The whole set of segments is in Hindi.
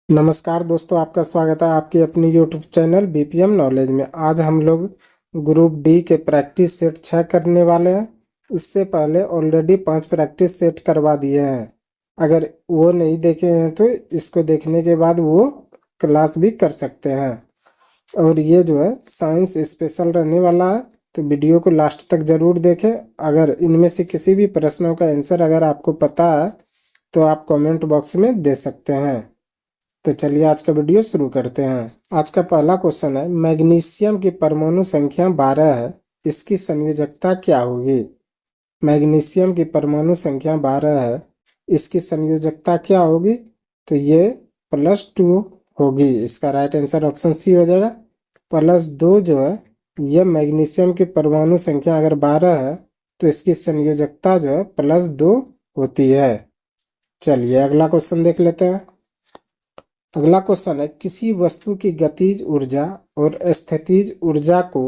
नमस्कार दोस्तों, आपका स्वागत है आपकी अपनी यूट्यूब चैनल बीपीएम नॉलेज में। आज हम लोग ग्रुप डी के प्रैक्टिस सेट 6 करने वाले हैं। इससे पहले ऑलरेडी 5 प्रैक्टिस सेट करवा दिए हैं। अगर वो नहीं देखे हैं तो इसको देखने के बाद वो क्लास भी कर सकते हैं। और ये जो है साइंस स्पेशल रहने वाला है, तो वीडियो को लास्ट तक ज़रूर देखें। अगर इनमें से किसी भी प्रश्नों का आंसर अगर आपको पता है तो आप कमेंट बॉक्स में दे सकते हैं। तो चलिए आज का वीडियो शुरू करते हैं। आज का पहला क्वेश्चन है, मैग्नीशियम की परमाणु संख्या 12 है, इसकी संयोजकता क्या होगी? मैग्नीशियम की परमाणु संख्या 12 है, इसकी संयोजकता क्या होगी? तो ये +2 होगी। इसका राइट आंसर ऑप्शन सी हो जाएगा। +2 जो है, ये मैग्नीशियम की परमाणु संख्या अगर 12 है तो इसकी संयोजकता जो है +2 होती है। चलिए अगला क्वेश्चन देख लेते हैं। अगला क्वेश्चन है, किसी वस्तु की गतिज ऊर्जा और स्थितिज ऊर्जा को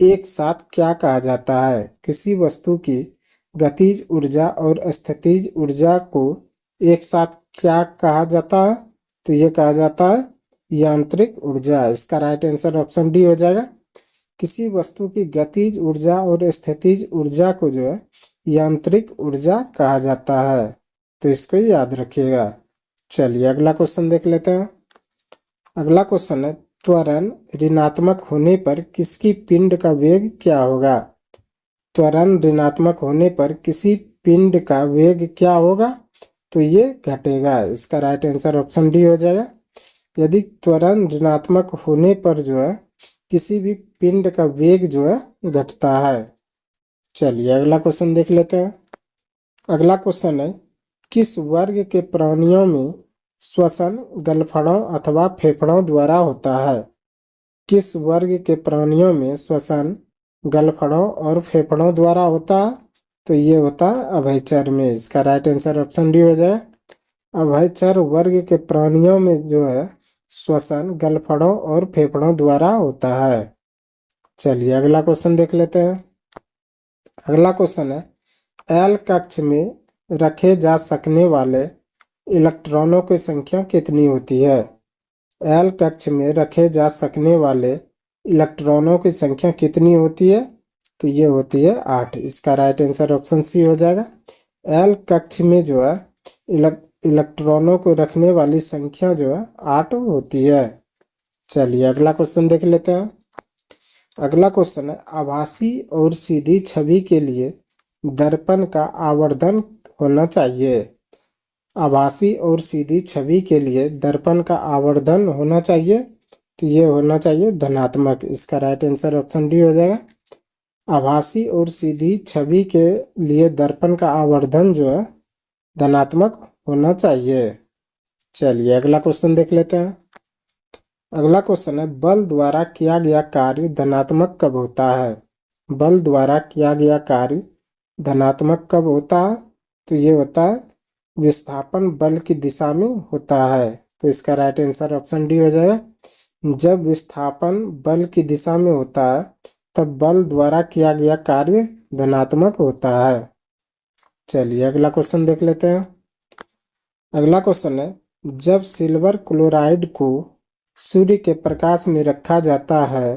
एक साथ क्या कहा जाता है? किसी वस्तु की गतिज ऊर्जा और स्थितिज ऊर्जा को एक साथ क्या कहा जाता है? तो ये कहा जाता है यांत्रिक ऊर्जा। इसका राइट आंसर ऑप्शन डी हो जाएगा। किसी वस्तु की गतिज ऊर्जा और स्थितिज ऊर्जा को जो है यांत्रिक ऊर्जा कहा जाता है, तो इसको याद रखिएगा। चलिए अगला क्वेश्चन देख लेते हैं। अगला क्वेश्चन है, त्वरण ऋणात्मक होने पर किसकी पिंड का वेग क्या होगा? त्वरण ऋणात्मक होने पर किसी पिंड का वेग क्या होगा? तो ये घटेगा। इसका राइट आंसर ऑप्शन डी हो जाएगा। यदि त्वरण ऋणात्मक होने पर जो है किसी भी पिंड का वेग जो है घटता है। चलिए अगला क्वेश्चन देख लेते हैं। अगला क्वेश्चन है, किस वर्ग के प्राणियों में श्वसन गलफड़ों अथवा फेफड़ों द्वारा होता है? किस वर्ग के प्राणियों में श्वसन गलफड़ों और फेफड़ों द्वारा होता है? तो ये होता है अभयचर में। इसका राइट आंसर ऑप्शन डी हो जाए। अभयचर वर्ग के प्राणियों में जो है श्वसन गलफड़ों और फेफड़ों द्वारा होता है। चलिए अगला क्वेश्चन देख लेते हैं। अगला क्वेश्चन है, एल कक्ष में रखे जा सकने वाले इलेक्ट्रॉनों की संख्या कितनी होती है? एल कक्ष में रखे जा सकने वाले इलेक्ट्रॉनों की संख्या कितनी होती है? तो ये होती है 8। इसका राइट आंसर ऑप्शन सी हो जाएगा। एल कक्ष में जो है इलेक्ट्रॉनों को रखने वाली संख्या जो है 8 होती है। चलिए अगला क्वेश्चन देख लेते हैं। अगला क्वेश्चन है, आभासी और सीधी छवि के लिए दर्पण का आवर्धन होना चाहिए। आभासी और सीधी छवि के लिए दर्पण का आवर्धन होना चाहिए, तो ये होना चाहिए धनात्मक। इसका राइट आंसर ऑप्शन डी हो जाएगा। आभासी और सीधी छवि के लिए दर्पण का आवर्धन जो है धनात्मक होना चाहिए। चलिए अगला क्वेश्चन देख लेते हैं। अगला क्वेश्चन है, बल द्वारा किया गया कार्य धनात्मक कब होता है? बल द्वारा किया गया कार्य धनात्मक कब होता है? तो ये होता है विस्थापन बल की दिशा में होता है, तो इसका राइट आंसर ऑप्शन डी हो जाएगा। जब विस्थापन बल की दिशा में होता है तब बल द्वारा किया गया कार्य धनात्मक होता है। चलिए अगला क्वेश्चन देख लेते हैं। अगला क्वेश्चन है, जब सिल्वर क्लोराइड को सूर्य के प्रकाश में रखा जाता है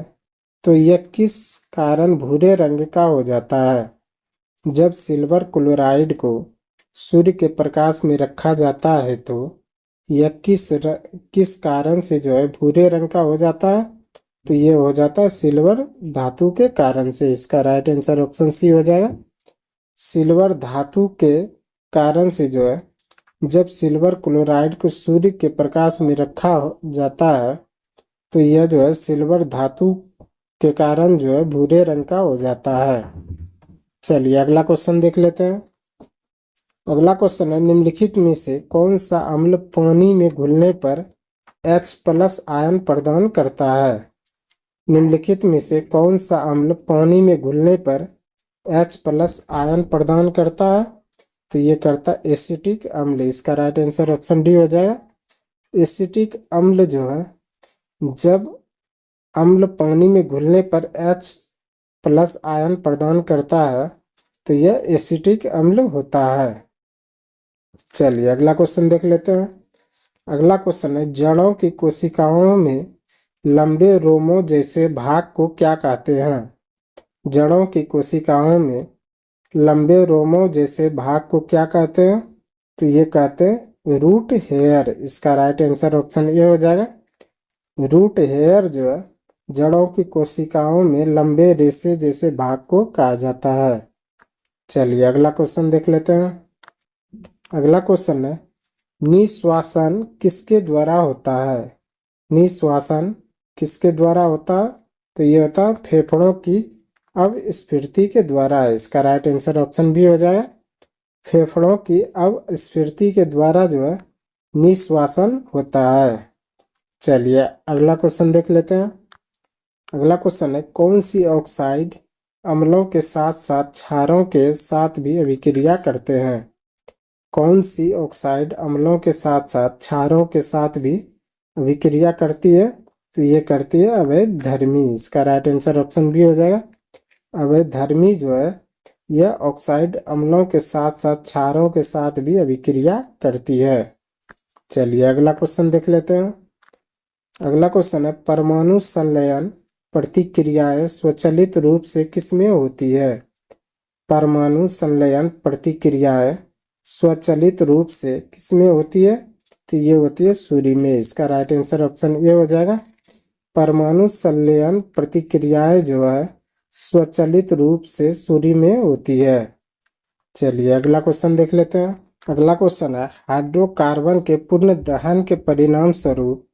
तो यह किस कारण भूरे रंग का हो जाता है? जब सिल्वर क्लोराइड को सूर्य के प्रकाश में रखा जाता है तो यह किस कारण से जो है भूरे रंग का हो जाता है? तो ये हो जाता है सिल्वर धातु के कारण से। इसका राइट आंसर ऑप्शन सी हो जाएगा। सिल्वर धातु के कारण से जो है जब सिल्वर क्लोराइड को सूर्य के प्रकाश में रखा जाता है तो यह जो है सिल्वर धातु के कारण जो है भूरे रंग का हो जाता है। चलिए अगला क्वेश्चन देख लेते हैं। अगला क्वेश्चन है, निम्नलिखित में से कौन सा अम्ल पानी में घुलने पर H+ आयन प्रदान करता है? निम्नलिखित में से कौन सा अम्ल पानी में घुलने पर H+ आयन प्रदान करता है? तो ये करता है एसिटिक अम्ल। इसका राइट आंसर ऑप्शन डी हो जाएगा। एसिटिक अम्ल जो है जब अम्ल पानी में घुलने पर H+ आयन प्रदान करता है तो यह एसिटिक अम्ल होता है। चलिए अगला क्वेश्चन देख लेते हैं। अगला क्वेश्चन है, जड़ों की कोशिकाओं में लंबे रोमों जैसे भाग को क्या कहते हैं? जड़ों की कोशिकाओं में लंबे रोमों जैसे भाग को क्या कहते हैं? तो ये कहते हैं रूट हेयर। इसका राइट आंसर ऑप्शन ए हो जाएगा। रूट हेयर जो है जड़ों की कोशिकाओं में लंबे रेशे जैसे भाग को कहा जाता है। चलिए अगला क्वेश्चन देख लेते हैं। अगला क्वेश्चन है, निश्वासन किसके द्वारा होता है? निश्वासन किसके द्वारा होता है? तो ये होता है फेफड़ों की अपस्फीति के द्वारा है। इसका राइट आंसर ऑप्शन बी हो जाएगा। फेफड़ों की अपस्फीति के द्वारा जो है निश्वासन होता है। चलिए अगला क्वेश्चन देख लेते हैं। अगला क्वेश्चन है, कौन सी ऑक्साइड अम्लों के साथ साथ क्षारों के साथ भी अभिक्रिया करते हैं? कौन सी ऑक्साइड अम्लों के साथ साथ क्षारों के साथ भी अभिक्रिया करती है? तो ये करती है अवैधर्मी। इसका राइट आंसर ऑप्शन बी हो जाएगा। अवैधर्मी जो है यह ऑक्साइड अम्लों के साथ साथ क्षारों के साथ भी अभिक्रिया करती है। चलिए अगला क्वेश्चन देख लेते हैं। अगला क्वेश्चन है, परमाणु संलयन प्रतिक्रियाएं स्वचालित रूप से किसमें होती है? परमाणु संलयन प्रतिक्रियाएं स्वचालित रूप से किसमें होती है? तो ये होती है सूर्य में। इसका राइट आंसर ऑप्शन ए हो जाएगा। परमाणु संलयन प्रतिक्रियाएं जो है स्वचालित रूप से सूर्य में होती है। चलिए अगला क्वेश्चन देख लेते हैं। अगला क्वेश्चन है, हाइड्रोकार्बन के पूर्ण दहन के परिणाम स्वरूप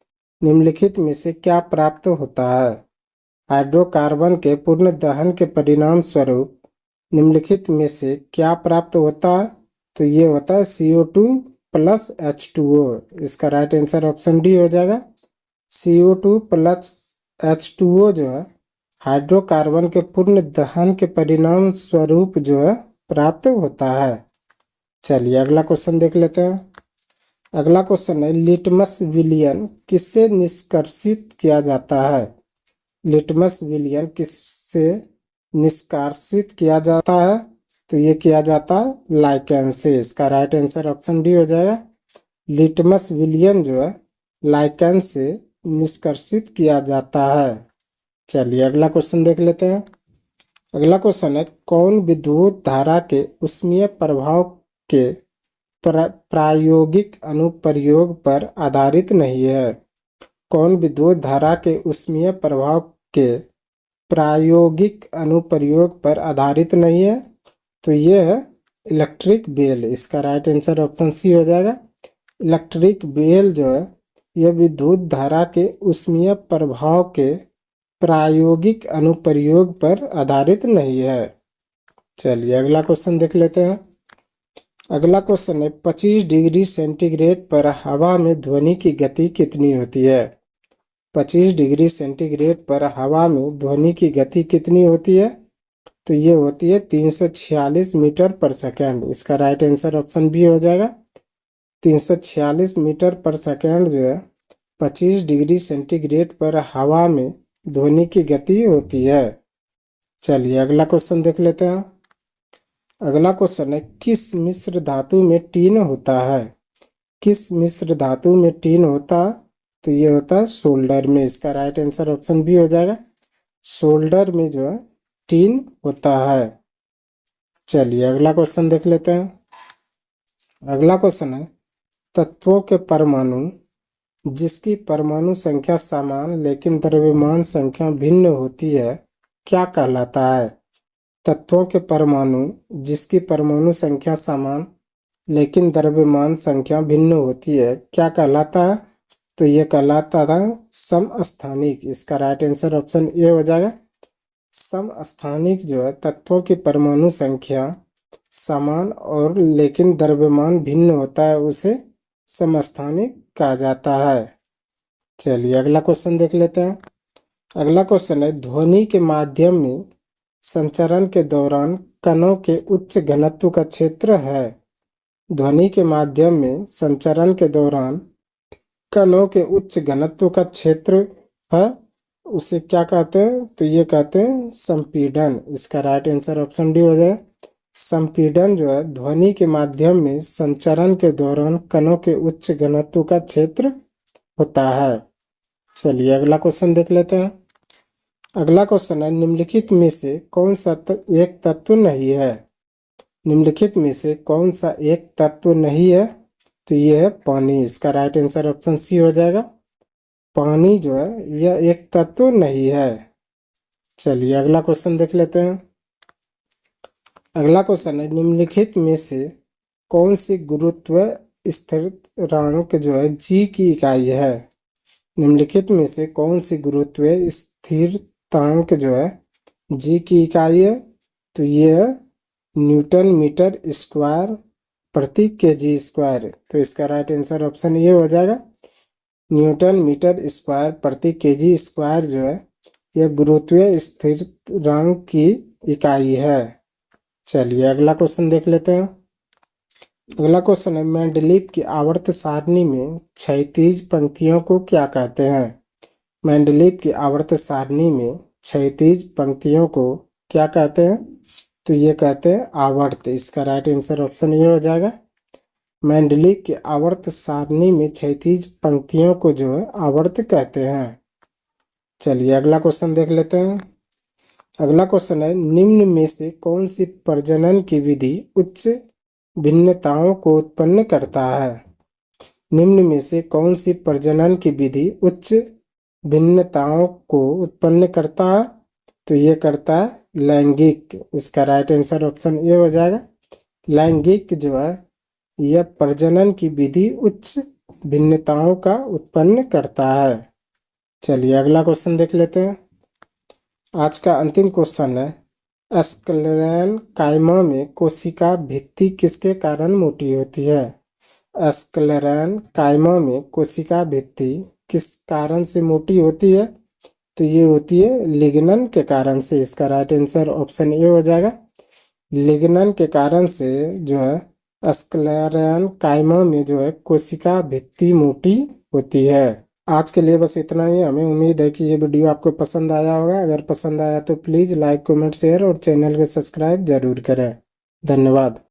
निम्नलिखित में से क्या प्राप्त होता है? हाइड्रोकार्बन के पूर्ण दहन के परिणाम स्वरूप निम्नलिखित में से क्या प्राप्त होता है? तो ये होता है CO2 प्लस H2O। इसका राइट आंसर ऑप्शन डी हो जाएगा। CO2 प्लस H2O जो है हाइड्रोकार्बन के पूर्ण दहन के परिणाम स्वरूप जो है प्राप्त होता है। चलिए अगला क्वेश्चन देख लेते हैं। अगला क्वेश्चन है, लिटमस विलियन किससे निष्कर्षित किया जाता है? लिटमस विलियन किससे निष्कासित किया जाता है? तो ये किया जाता है लाइकेन से। इसका राइट आंसर ऑप्शन डी हो जाएगा। लिटमस विलियन जो है लाइकेन से निष्कर्षित किया जाता है। चलिए अगला क्वेश्चन देख लेते हैं। अगला क्वेश्चन है, कौन विद्युत धारा के ऊष्मीय प्रभाव के प्रायोगिक अनुप्रयोग पर आधारित नहीं है? कौन विद्युत धारा के ऊष्मीय प्रभाव के प्रायोगिक अनुप्रयोग पर आधारित नहीं है? तो ये है इलेक्ट्रिक बेल। इसका राइट आंसर ऑप्शन सी हो जाएगा। इलेक्ट्रिक बेल जो है यह विद्युत धारा के ऊष्मीय प्रभाव के प्रायोगिक अनुप्रयोग पर आधारित नहीं है। चलिए अगला क्वेश्चन देख लेते हैं। अगला क्वेश्चन है, 25 डिग्री सेंटीग्रेड पर हवा में ध्वनि की गति कितनी होती है? 25 डिग्री सेंटीग्रेड पर हवा में ध्वनि की गति कितनी होती है? तो ये होती है 346 मीटर पर सेकेंड। इसका राइट आंसर ऑप्शन बी हो जाएगा। 346 मीटर पर सेकेंड जो है 25 डिग्री सेंटीग्रेड पर हवा में ध्वनि की गति होती है। चलिए अगला क्वेश्चन देख लेते हैं। अगला क्वेश्चन है, किस मिश्र धातु में टीन होता है? किस मिश्र धातु में टीन होता है? तो ये होता है सोल्डर में। इसका राइट आंसर ऑप्शन बी हो जाएगा। सोल्डर में जो है टीन होता है। चलिए अगला क्वेश्चन देख लेते हैं। अगला क्वेश्चन है, तत्वों के परमाणु जिसकी परमाणु संख्या समान लेकिन द्रव्यमान संख्या भिन्न होती है क्या कहलाता है? तत्वों के परमाणु जिसकी परमाणु संख्या समान लेकिन द्रव्यमान संख्या भिन्न होती है क्या कहलाता है? तो ये कहलाता था समस्थानिक। इसका राइट आंसर ऑप्शन ए हो जाएगा। समस्थानिक जो है तत्वों की परमाणु संख्या समान और लेकिन द्रव्यमान भिन्न होता है उसे समस्थानिक कहा जाता है। चलिए अगला क्वेश्चन देख लेते हैं। अगला क्वेश्चन है, ध्वनि के माध्यम में संचरण के दौरान कणों के उच्च घनत्व का क्षेत्र है। ध्वनि के माध्यम में संचरण के दौरान कणों के उच्च घनत्व का क्षेत्र है उसे क्या कहते हैं? तो ये कहते हैं संपीड़न। इसका राइट आंसर ऑप्शन डी हो जाए। संपीड़न जो है ध्वनि के माध्यम में संचरण के दौरान कणों के उच्च घनत्व का क्षेत्र होता है। चलिए अगला क्वेश्चन देख लेते हैं। अगला क्वेश्चन है, निम्नलिखित में से कौन सा एक तत्व नहीं है? निम्नलिखित में से कौन सा एक तत्व नहीं है? तो ये है पानी। इसका राइट आंसर ऑप्शन सी हो जाएगा। पानी जो है यह एक तत्व नहीं है। चलिए अगला क्वेश्चन देख लेते हैं। अगला क्वेश्चन है, निम्नलिखित में से कौन सी गुरुत्व स्थिरांक जो है जी की इकाई है? निम्नलिखित में से कौन सी गुरुत्व स्थिरांक जो है जी की इकाई है? तो ये है न्यूटन मीटर स्क्वायर प्रति केजी स्क्वायर। तो इसका राइट आंसर ऑप्शन ये हो जाएगा, न्यूटन मीटर स्क्वायर प्रति केजी स्क्वायर जो है यह गुरुत्वीय स्थिरांक की इकाई है। चलिए अगला क्वेश्चन देख लेते हैं। अगला क्वेश्चन है, मेंडलीव की आवर्त सारणी में क्षैतिज पंक्तियों को क्या कहते हैं? मेंडलीव की आवर्त सारणी में क्षैतिज पंक्तियों को क्या कहते हैं? तो ये कहते हैं आवर्त। इसका राइट आंसर ऑप्शन ये हो जाएगा, मेंडलीव की आवर्त सारणी में क्षैतिज पंक्तियों को जो है आवर्त कहते हैं। चलिए अगला क्वेश्चन देख लेते हैं। अगला क्वेश्चन है, निम्न में से कौन सी प्रजनन की विधि उच्च भिन्नताओं को उत्पन्न करता है? निम्न में से कौन सी प्रजनन की विधि उच्च भिन्नताओं को उत्पन्न करता है? तो ये करता है लैंगिक। इसका राइट आंसर ऑप्शन ये हो जाएगा, लैंगिक जो है यह प्रजनन की विधि उच्च भिन्नताओं का उत्पन्न करता है। चलिए अगला क्वेश्चन देख लेते हैं। आज का अंतिम क्वेश्चन है, स्क्लेरेनकाइमा में कोशिका भित्ति किसके कारण मोटी होती है? स्क्लेरेनकाइमा में कोशिका भित्ति किस कारण से मोटी होती है? तो ये होती है लिग्नन के कारण से। इसका राइट आंसर ऑप्शन ए हो जाएगा, लिग्नन के कारण से जो है स्क्लेरेनकाइमा में जो है कोशिका भित्ति मोटी होती है। आज के लिए बस इतना ही। हमें उम्मीद है कि ये वीडियो आपको पसंद आया होगा। अगर पसंद आया तो प्लीज़ लाइक कमेंट शेयर और चैनल को सब्सक्राइब जरूर करें। धन्यवाद।